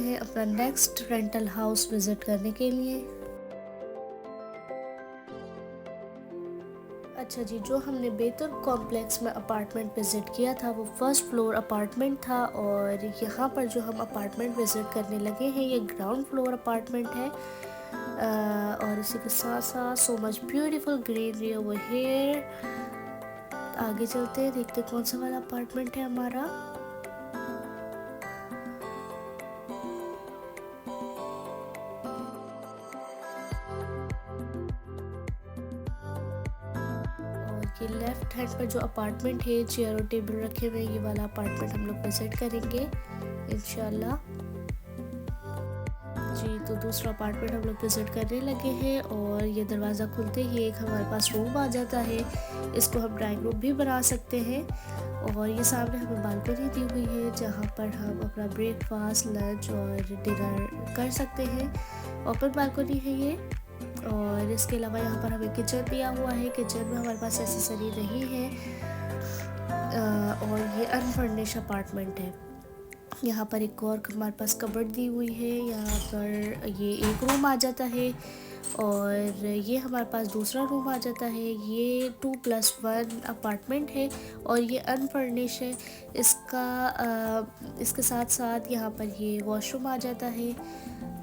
है अपना next rental house visit करने के लिए। अच्छा जी, जो हमने बेतुर कॉम्प्लेक्स में अपार्टमेंट विज़िट किया था वो फर्स्ट फ्लोर अपार्टमेंट था, और यहाँ पर जो हम अपार्टमेंट विज़िट करने लगे हैं ये ग्राउंड फ्लोर अपार्टमेंट है। और इसी के साथ साथ so much beautiful greenery over here. आगे चलते हैं, देखते कौन सा वाला अपार्टमेंट है हमारा। ये लेफ्ट हैंड पर जो अपार्टमेंट है, चेयर और टेबल रखे हुए, ये वाला अपार्टमेंट हम लोग विजिट करेंगे इंशाल्लाह जी। तो दूसरा अपार्टमेंट हम लोग विजिट करने लगे हैं, और ये दरवाज़ा खुलते ही एक हमारे पास रूम आ जाता है। इसको हम ड्राइंग रूम भी बना सकते हैं, और ये सामने हमें बालकनी दी हुई है जहाँ पर हम अपना ब्रेकफास्ट, लंच और डिनर कर सकते हैं। ओपन बालकनी है ये। और इसके अलावा यहाँ पर हमें किचन दिया हुआ है। किचन में हमारे पास एसेसरी नहीं है, और ये अनफर्निश अपार्टमेंट है। यहाँ पर एक और हमारे पास कबर्ड दी हुई है। यहाँ पर ये एक रूम आ जाता है, और ये हमारे पास दूसरा रूम आ जाता है। ये 2+1 अपार्टमेंट है, और ये अनफर्निश है। इसके साथ साथ यहाँ पर ये वॉशरूम आ जाता है,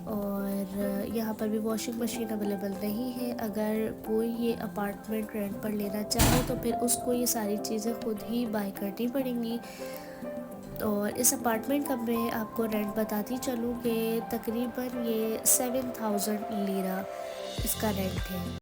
और यहाँ पर भी वॉशिंग मशीन अवेलेबल नहीं है। अगर कोई ये अपार्टमेंट रेंट पर लेना चाहे तो फिर उसको ये सारी चीज़ें खुद ही बाय करनी पड़ेंगी। और इस अपार्टमेंट का मैं आपको रेंट बताती चलूँ कि तकरीबन ये 7000 लीरा इसका रेंट है।